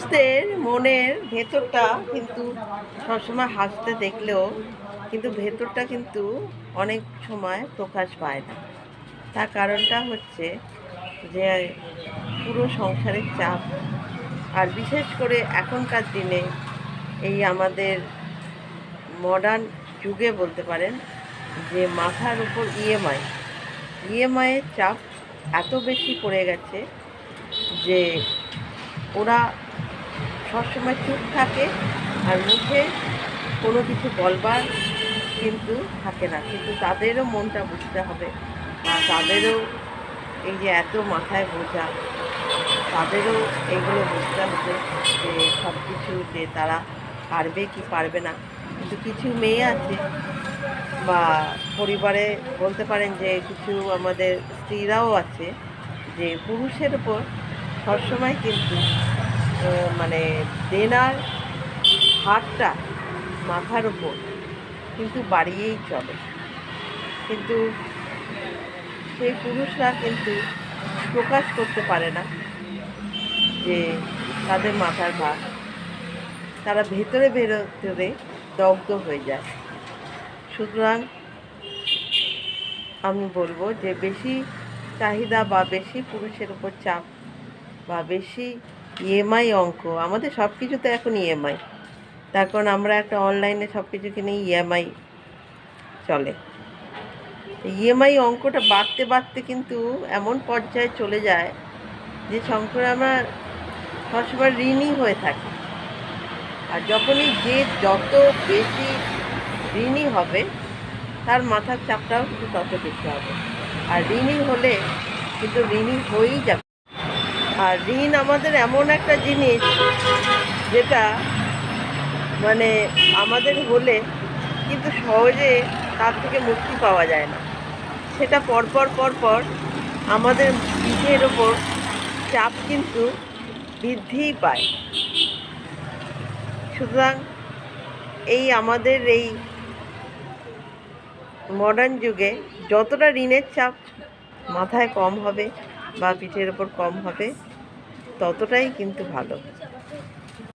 পুরুষদের মনের ভেতরটা কিন্তু সবসময় হাসতে দেখলেও কিন্তু ভেতরটা কিন্তু অনেক সময় প্রকাশ পায় না। তার কারণটা হচ্ছে যে পুরো সংসারের চাপ, আর বিশেষ করে এখনকার দিনে এই আমাদের মডার্ন যুগে বলতে পারেন যে মাথার উপর ইএমআইয়ের চাপ এত বেশি পড়ে গেছে যে ওরা সবসময় চুপ থাকে, আর মুখে কোনো কিছু বলবার কিন্তু থাকে না। কিন্তু তাদেরও মনটা বুঝতে হবে, আর তাদেরও এই যে এত মাথায় বোঝা, তাদেরও এইগুলো বুঝতে হবে যে সব কিছু যে তারা পারবে কি পারবে না। কিন্তু কিছু মেয়ে আছে বা পরিবারে বলতে পারেন যে কিছু আমাদের স্ত্রীরাও আছে যে পুরুষের উপর সবসময় কিন্তু মানে দেনার হারটা মাথার উপর কিন্তু বাড়িয়েই চলে। কিন্তু সেই পুরুষরা কিন্তু প্রকাশ করতে পারে না যে তাদের মাথার ভার, তারা ভেতরে ভেতরে দগ্ধ হয়ে যায়। সুতরাং আমি বলবো যে বেশি চাহিদা বা বেশি পুরুষের উপর চাপ বা বেশি ইএমআই অঙ্ক, আমাদের সব কিছুতে এখন ইএমআই, তার কারণ আমরা একটা অনলাইনে সব কিছু কিনে ইএমআই চলে। ইএমআই অঙ্কটা বাড়তে বাড়তে কিন্তু এমন পর্যায়ে চলে যায় যে সংসারে আমরা সবসময় ঋণী হয়ে থাকি। আর যখনই যে যত বেশি ঋণী হবে তার মাথার চাপটাও কিন্তু তত বেশি হবে। আর ঋণী হলে কিন্তু ঋণী হয়েই যাবে। আর ঋণ আমাদের এমন একটা জিনিস যেটা মানে আমাদের হলে কিন্তু সহজে তার থেকে মুক্তি পাওয়া যায় না। সেটা পরপর আমাদের পিঠের ওপর চাপ কিন্তু বৃদ্ধিই পায়। সুতরাং এই আমাদের এই মডার্ন যুগে যতটা ঋণের চাপ মাথায় কম হবে বা পিঠের ওপর কম হবে ততটাই কিন্তু ভালো।